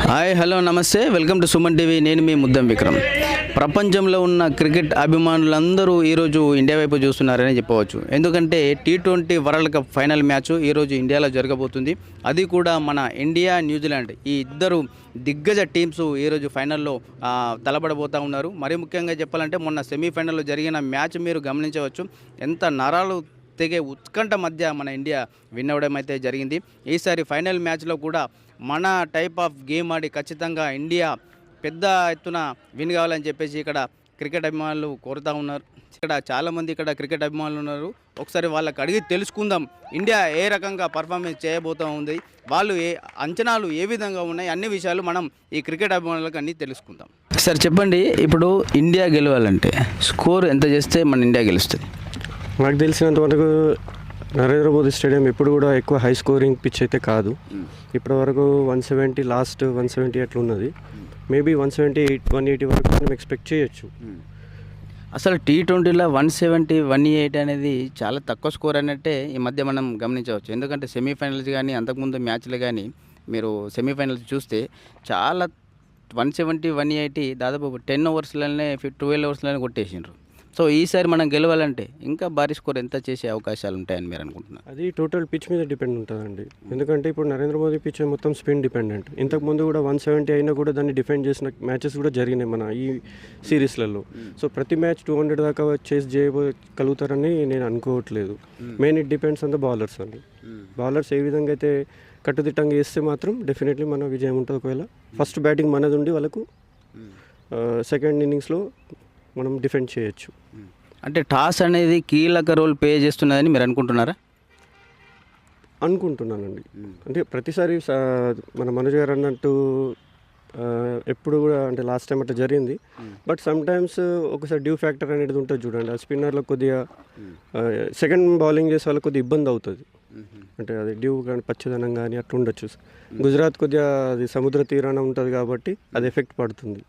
Hi hello నమస్తే welcome to Suman TV. నేను మీ ముద్దం విక్రమ్. ప్రపంచంలో ఉన్న క్రికెట్ అభిమానులందరూ ఈరోజు ఇండియా వైపు చూస్తున్నారని చెప్పవచ్చు. ఎందుకంటే T20 world cup final match ఈరోజు ఇండియాలో జరగబోతుంది. అది కూడా మన ఇండియా న్యూజిలాండ్ ఈ ఇద్దరు దిగ్గజ టీమ్స్ ఈరోజు ఫైనల్లో తలపడబోతూ ఉన్నారు. మరి ముఖ్యంగా చెప్పాలంటే మొన్న సెమీఫైనల్లో జరిగిన మ్యాచ్ మీరు గమనించవచ్చు. ఎంత నరాలు తెగే ఉత్కంఠ మధ్య మన ఇండియా విన్ అవ్వడం అయితే జరిగింది. ఈసారి ఫైనల్ మ్యాచ్లో కూడా మన టైప్ ఆఫ్ గేమ్ ఆడి ఖచ్చితంగా ఇండియా పెద్ద ఎత్తున విన్ కావాలని చెప్పేసి ఇక్కడ క్రికెట్ అభిమానులు కోరుతూ ఉన్నారు. ఇక్కడ చాలామంది ఇక్కడ క్రికెట్ అభిమానులు ఉన్నారు. ఒకసారి వాళ్ళకి అడిగి తెలుసుకుందాం ఇండియా ఏ రకంగా పర్ఫార్మెన్స్ చేయబోతూ ఉంది, వాళ్ళు అంచనాలు ఏ విధంగా ఉన్నాయి, అన్ని విషయాలు మనం ఈ క్రికెట్ అభిమానులకు అన్నీ తెలుసుకుందాం. సార్ చెప్పండి, ఇప్పుడు ఇండియా గెలవాలంటే స్కోర్ ఎంత చేస్తే మన ఇండియా గెలుస్తుంది? నాకు తెలిసినంత వరకు నరేంద్ర మోదీ స్టేడియం ఎప్పుడు కూడా ఎక్కువ హై స్కోరింగ్ పిచ్ అయితే కాదు. ఇప్పటి వరకు 170 లాస్ట్ 170 అట్లా ఉన్నది. మేబీ 178 180 వరకు మనం ఎక్స్పెక్ట్ చేయొచ్చు. అసలు T20లో 170 180 అనేది చాలా తక్కువ స్కోర్ అన్నట్టే ఈ మధ్య మనం గమనించవచ్చు. ఎందుకంటే సెమీఫైనల్స్ కానీ అంతకుముందు మ్యాచ్లు కానీ మీరు సెమీఫైనల్స్ చూస్తే చాలా 170 180 దాదాపు 10 ఓవర్స్లోనే 12 ఓవర్స్లోనే కొట్టేసిండ్రు. సో ఈసారి మనం గెలవాలంటే ఇంకా భారీ స్కోర్ ఎంత చేసే అవకాశాలు ఉంటాయని మీరు అనుకుంటున్నారు? అది టోటల్ పిచ్ మీద డిపెండ్ ఉంటుందండి. ఎందుకంటే ఇప్పుడు నరేంద్ర మోదీ పిచ్ మొత్తం స్పిన్ డిపెండెంట్. ఇంతకుముందు కూడా 170 అయినా కూడా దాన్ని డిఫెండ్ చేసిన మ్యాచెస్ కూడా జరిగినాయి మన ఈ సిరీస్లలో. సో ప్రతి మ్యాచ్ 200 దాకా చేసి చేయగలుగుతారని నేను అనుకోవట్లేదు. Main it depends on the bowlers అండి. బౌలర్స్ ఏ విధంగా అయితే కట్టుదిట్టంగా వేస్తే మాత్రం డెఫినెట్లీ మన విజయం ఉంటుంది. ఒకవేళ ఫస్ట్ బ్యాటింగ్ మనది ఉండి వాళ్ళకు సెకండ్ ఇన్నింగ్స్లో మనం డిఫెండ్ చేయొచ్చు. అంటే టాస్ అనేది కీలక రోల్ ప్లే చేస్తున్నదని మీరు అనుకుంటున్నారా? అనుకుంటున్నానండి. అంటే ప్రతిసారి మన మనోజ్ గారు అన్నట్టు ఎప్పుడు కూడా అంటే లాస్ట్ టైం అట్లా జరిగింది. బట్ సమ్ టైమ్స్ ఒకసారి డ్యూ ఫ్యాక్టర్ అనేది ఉంటుంది చూడండి. ఆ స్పిన్నర్లో కొద్దిగా సెకండ్ బౌలింగ్ చేసే వాళ్ళకి కొద్దిగా ఇబ్బంది అవుతుంది. అంటే అది డ్యూ కానీ పచ్చదనం కానీ అట్లా ఉండొచ్చు. గుజరాత్ కొద్దిగా అది సముద్ర తీరాన ఉంటుంది కాబట్టి అది ఎఫెక్ట్ పడుతుంది.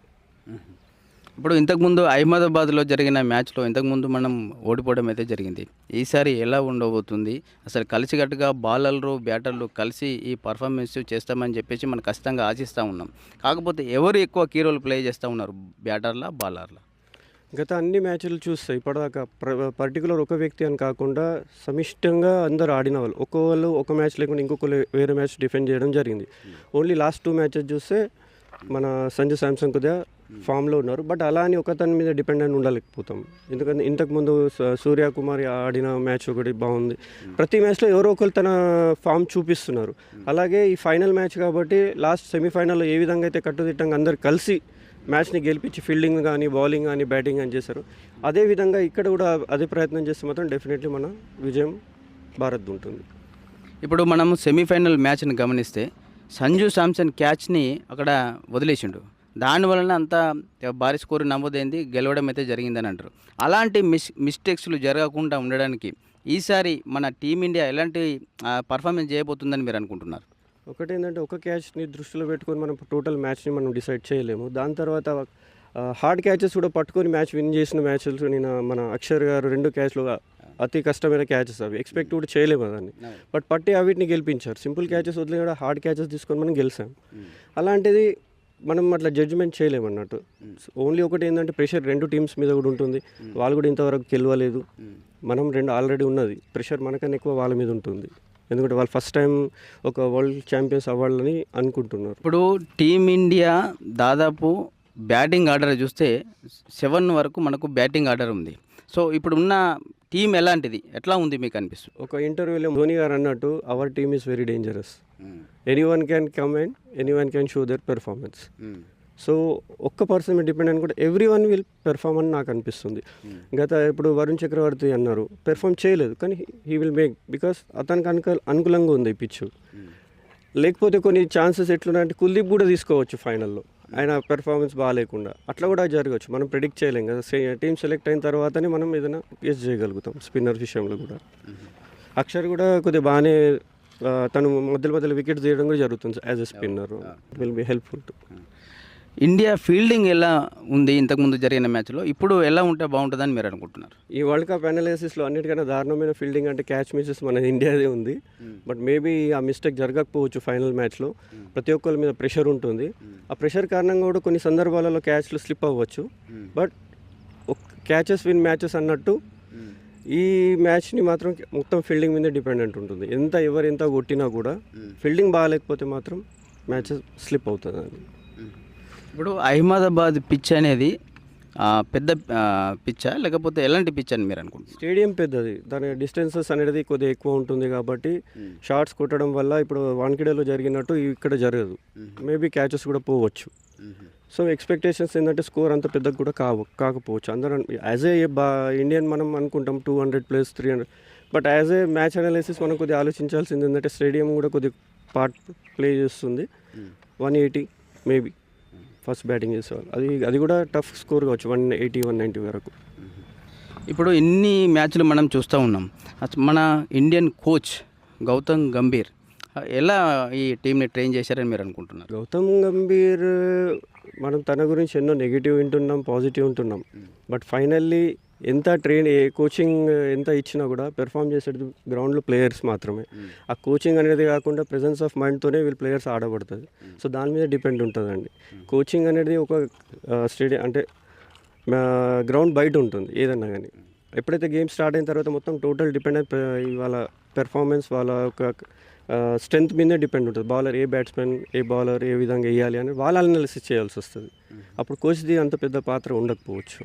ఇప్పుడు ఇంతకుముందు అహ్మదాబాద్లో జరిగిన మ్యాచ్లో ఇంతకుముందు మనం ఓడిపోవడం అయితే జరిగింది. ఈసారి ఎలా ఉండబోతుంది? అసలు కలిసికట్టుగా బౌలర్లు బ్యాటర్లు కలిసి ఈ పర్ఫార్మెన్స్ చేస్తామని చెప్పేసి మనం ఖచ్చితంగా ఆశిస్తూ ఉన్నాం. కాకపోతే ఎవరు ఎక్కువ కీ రోల్ ప్లే చేస్తూ ఉన్నారు, బ్యాటర్లా బౌలర్లా? గత అన్ని మ్యాచ్లు చూస్తే ఇప్పటిదాకా పర్టికులర్ ఒక వ్యక్తి అని కాకుండా సమిష్టంగా అందరు ఆడిన వాళ్ళు ఒక్కొక్కరు ఒక మ్యాచ్ లేకుండా ఇంకొకరు వేరే మ్యాచ్ డిఫెండ్ చేయడం జరిగింది. ఓన్లీ లాస్ట్ 2 మ్యాచెస్ చూస్తే మన సంజు శాంసన్ కొద్దిగా ఫామ్లో ఉన్నారు. బట్ అలా అని ఒకతని మీద డిపెండెంట్ ఉండలేకపోతాం. ఎందుకంటే ఇంతకుముందు సూర్యకుమార్ ఆడిన మ్యాచ్ ఒకటి బాగుంది. ప్రతి మ్యాచ్లో ఎవరో ఒకరు తన ఫామ్ చూపిస్తున్నారు. అలాగే ఈ ఫైనల్ మ్యాచ్ కాబట్టి లాస్ట్ సెమీఫైనల్లో ఏ విధంగా అయితే కట్టుదిట్టంగా అందరు కలిసి మ్యాచ్ని గెలిపించి ఫీల్డింగ్ కానీ బౌలింగ్ కానీ బ్యాటింగ్ కానీ చేశారు, అదేవిధంగా ఇక్కడ కూడా అదే ప్రయత్నం చేస్తే మాత్రం డెఫినెట్లీ మన విజయం భారత్ ఉంటుంది. ఇప్పుడు మనం సెమీఫైనల్ మ్యాచ్ని గమనిస్తే సంజు శాంసన్ క్యాచ్ని అక్కడ వదిలేసిండు. దానివలన అంత భారీ స్కోరు నమోదైంది, గెలవడం అయితే జరిగిందని అంటారు. అలాంటి మిస్టేక్స్లు జరగకుండా ఉండడానికి ఈసారి మన టీమిండియా ఎలాంటి పర్ఫార్మెన్స్ చేయబోతుందని మీరు అనుకుంటున్నారు? ఒకటి ఏంటంటే ఒక క్యాచ్ని దృష్టిలో పెట్టుకొని మనం టోటల్ మ్యాచ్ని మనం డిసైడ్ చేయలేము. దాని తర్వాత హార్డ్ క్యాచెస్ కూడా పట్టుకొని మ్యాచ్ విన్ చేసిన మ్యాచెస్ నేను మన అక్షర్ గారు 2 క్యాచ్లు అతి కష్టమైన క్యాచెస్ అవి ఎక్స్పెక్ట్ కూడా చేయలేము దాన్ని. బట్ పట్టి అవిటిని గెలిపించారు. సింపుల్ క్యాచెస్ వదిలే కూడా హార్డ్ క్యాచెస్ తీసుకొని మనం గెలిచాం. అలాంటిది మనం అట్లా జడ్జిమెంట్ చేయలేము అన్నట్టు. ఓన్లీ ఒకటి ఏంటంటే ప్రెషర్ 2 టీమ్స్ మీద కూడా ఉంటుంది. వాళ్ళు కూడా ఇంతవరకు గెలవలేదు, మనం 2 ఆల్రెడీ ఉన్నది. ప్రెషర్ మనకన్నా ఎక్కువ వాళ్ళ మీద ఉంటుంది. ఎందుకంటే వాళ్ళు ఫస్ట్ టైం ఒక వరల్డ్ ఛాంపియన్స్ అవ్వాలని అనుకుంటున్నారు. ఇప్పుడు టీమిండియా దాదాపు బ్యాటింగ్ ఆర్డర్ చూస్తే 7 వరకు మనకు బ్యాటింగ్ ఆర్డర్ ఉంది. సో ఇప్పుడు ఉన్న టీం ఎలాంటిది, ఎట్లా ఉంది మీకు అనిపిస్తుంది? ఒక ఇంటర్వ్యూలో ధోని గారు అన్నట్టు our team is very dangerous, anyone can come and anyone can show their performance. So ఒక్క పర్సన్ మీద డిపెండ్ అనుకుంటే ఎవ్రీ వన్ విల్ పెర్ఫార్మ్ అని నాకు అనిపిస్తుంది. ఇప్పుడు వరుణ్ చక్రవర్తి అన్నారు, పెర్ఫార్మ్ చేయలేదు, కానీ హీ విల్ మేక్ బికాస్ అతనికి అనుకూలంగా ఉంది ఈ పిచ్. లేకపోతే కొన్ని ఛాన్సెస్ ఎట్లున్నాయంటే కుల్దీప్ కూడా తీసుకోవచ్చు ఫైనల్లో, ఆయన పెర్ఫార్మెన్స్ బాగాలేకుండా. అట్లా కూడా జరగవచ్చు, మనం ప్రిడిక్ట్ చేయలేం కదా. టీమ్ సెలెక్ట్ అయిన తర్వాతనే మనం ఏదైనా గెస్ చేయగలుగుతాం. స్పిన్నర్ విషయంలో కూడా అక్షర్ కూడా కొద్దిగా బాగానే తను మధ్యలో వికెట్ తీయడం కూడా జరుగుతుంది as a spinner. It will be helpful to. India fielding ఎలా ఉంది ఇంతకుముందు జరిగిన మ్యాచ్లో, ఇప్పుడు ఎలా ఉంటే బాగుంటుందని మీరు అనుకుంటున్నారు? ఈ వరల్డ్ కప్ అనాలిసిస్లో అన్నిటికన్నా దారుణమైన ఫీల్డింగ్ అంటే క్యాచ్ మిస్సెస్ మన ఇండియాదే ఉంది. బట్ మేబీ ఆ మిస్టేక్ జరగకపోవచ్చు ఫైనల్ మ్యాచ్లో. ప్రతి ఒక్కరి మీద ప్రెషర్ ఉంటుంది. ఆ ప్రెషర్ కారణంగా కూడా కొన్ని సందర్భాలలో క్యాచ్లు స్లిప్ అవ్వచ్చు. బట్ క్యాచెస్ విన్ మ్యాచెస్ అన్నట్టు ఈ మ్యాచ్ని మాత్రం మొత్తం ఫీల్డింగ్ మీదే డిపెండెంట్ ఉంటుంది. ఎవరు ఎంత కొట్టినా కూడా ఫీల్డింగ్ బాగాలేకపోతే మాత్రం మ్యాచెస్ స్లిప్ అవుతుంది అండి. ఇప్పుడు అహ్మదాబాద్ పిచ్ అనేది పెద్ద పిచ్చా లేకపోతే ఎలాంటి పిచ్ అని మీరు అనుకుంటున్నారు? స్టేడియం పెద్దది, దాని డిస్టెన్సెస్ అనేది కొద్దిగా ఎక్కువ ఉంటుంది కాబట్టి షాట్స్ కొట్టడం వల్ల ఇప్పుడు వాన్ఖేడేలో జరిగినట్టు ఇక్కడ జరగదు. మేబీ క్యాచెస్ కూడా పోవచ్చు. సో ఎక్స్పెక్టేషన్స్ ఏంటంటే స్కోర్ అంత పెద్దగా కూడా కాకపోవచ్చు. అందరూ యాజ్ ఏ ఇండియన్ మనం అనుకుంటాం 200+ 300. But as a match analysis మనం కొద్దిగా ఆలోచించాల్సింది ఏంటంటే స్టేడియం కూడా కొద్దిగా పార్ట్ ప్లే చేస్తుంది. 180 మేబీ ఫస్ట్ బ్యాటింగ్ చేసేవాళ్ళు, అది కూడా టఫ్ స్కోర్ కావచ్చు 180 190 వరకు. ఇప్పుడు ఇన్ని మ్యాచ్లు మనం చూస్తూ ఉన్నాం. మన ఇండియన్ కోచ్ గౌతమ్ గంభీర్ ఎలా ఈ టీంని ట్రైన్ చేశారని మీరు అనుకుంటున్నారు? గౌతమ్ గంభీర్ మనం తన గురించి ఎన్నో నెగిటివ్ వింటున్నాం, పాజిటివ్ వింటున్నాం. బట్ ఫైనల్లీ ఎంత కోచింగ్ ఎంత ఇచ్చినా కూడా పెర్ఫామ్ చేసేది గ్రౌండ్లో ప్లేయర్స్ మాత్రమే. ఆ కోచింగ్ అనేది కాకుండా ప్రెజెన్స్ ఆఫ్ మైండ్తోనే వీళ్ళు ప్లేయర్స్ ఆడబడుతుంది. సో దాని మీద డిపెండ్ ఉంటుందండి. కోచింగ్ అనేది ఒక స్టేడియం అంటే గ్రౌండ్ బయట ఉంటుంది ఏదన్నా కానీ. ఎప్పుడైతే గేమ్ స్టార్ట్ అయిన తర్వాత మొత్తం టోటల్ డిపెండ్ వాళ్ళ పెర్ఫార్మెన్స్, వాళ్ళ ఒక స్ట్రెంత్ మీదే డిపెండ్ ఉంటుంది. బౌలర్ బ్యాట్స్మెన్ బౌలర్ ఏ విధంగా వేయాలి అని వాళ్ళ అనాలిసిస్ చేయాల్సి వస్తుంది. అప్పుడు కోచ్ది అంత పెద్ద పాత్ర ఉండకపోవచ్చు.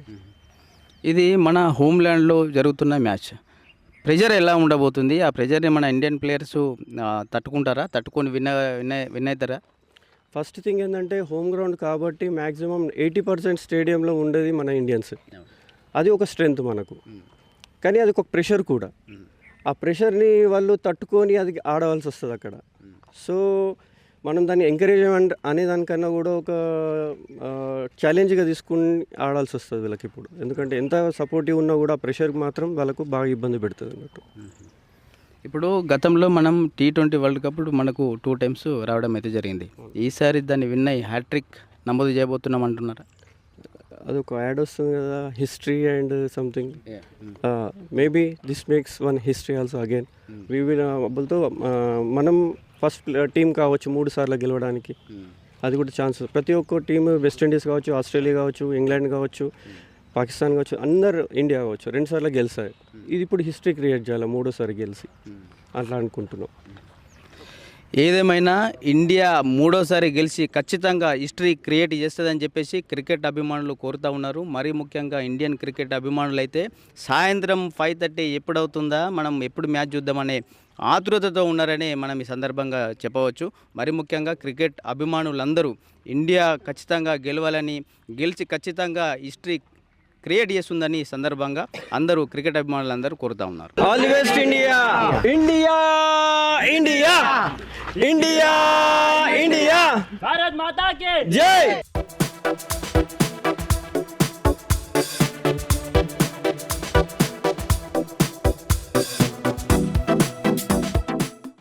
ఇది మన హోమ్ల్యాండ్లో జరుగుతున్న మ్యాచ్. ప్రెజర్ ఎలా ఉండబోతుంది? ఆ ప్రెజర్ని మన ఇండియన్ ప్లేయర్స్ తట్టుకుంటారా? తట్టుకొని విన్ అవుతారా? ఫస్ట్ థింగ్ ఏంటంటే హోమ్ గ్రౌండ్ కాబట్టి మ్యాక్సిమం 80% స్టేడియంలో ఉండేది మన ఇండియన్స్. అది ఒక స్ట్రెంగ్త్ మనకు. కానీ అది ఒక ప్రెషర్ కూడా. ఆ ప్రెషర్ని వాళ్ళు తట్టుకొని అది ఆడవలసి వస్తుంది అక్కడ. సో మనం దాన్ని ఎంకరేజ్మెంట్ అనే దానికన్నా కూడా ఒక ఛాలెంజ్గా తీసుకుని ఆడాల్సి వస్తుంది వీళ్ళకి ఇప్పుడు. ఎందుకంటే ఎంత సపోర్టివ్ ఉన్నా కూడా ప్రెషర్ మాత్రం వాళ్ళకు బాగా ఇబ్బంది పెడుతుంది అన్నట్టు. ఇప్పుడు గతంలో మనం T20 వరల్డ్ కప్ మనకు 2 times రావడం అయితే జరిగింది. ఈసారి దాన్ని విన్ అయ్యి హ్యాట్రిక్ నమోదు చేయబోతున్నాం అంటున్నారా? అదొక యాడ్ వస్తుంది కదా, history and something. Maybe this makes one history also again. వీళ్ళతో మనం ఫస్ట్ టీం కావచ్చు 3 సార్లు గెలవడానికి. అది కూడా ఛాన్స్. ప్రతి ఒక్క టీం వెస్టిండీస్ కావచ్చు, ఆస్ట్రేలియా కావచ్చు, ఇంగ్లాండ్ కావచ్చు, పాకిస్తాన్ కావచ్చు, అందరు ఇండియా కావచ్చు 2 సార్లు గెలిచాయి. ఇది ఇప్పుడు హిస్టరీ క్రియేట్ చేయాలి 3వ సారి గెలిచి, అట్లా అనుకుంటున్నాం. ఏదేమైనా ఇండియా 3వసారి గెలిచి ఖచ్చితంగా హిస్టరీ క్రియేట్ చేస్తుందని చెప్పేసి క్రికెట్ అభిమానులు కోరుతూ ఉన్నారు. మరీ ముఖ్యంగా ఇండియన్ క్రికెట్ అభిమానులు అయితే సాయంత్రం 5:30 ఎప్పుడవుతుందా, మనం ఎప్పుడు మ్యాచ్ చూద్దామనే ఆతృతతో ఉన్నారని మనం ఈ సందర్భంగా చెప్పవచ్చు. మరి ముఖ్యంగా క్రికెట్ అభిమానులందరూ ఇండియా ఖచ్చితంగా గెలవాలని, గెలిచి ఖచ్చితంగా హిస్టరీ క్రియేట్ చేస్తుందని ఈ సందర్భంగా అందరూ క్రికెట్ అభిమానులందరూ కోరుతూ ఉన్నారు. All the best India! India! India! India! India! Bharat माता के జై!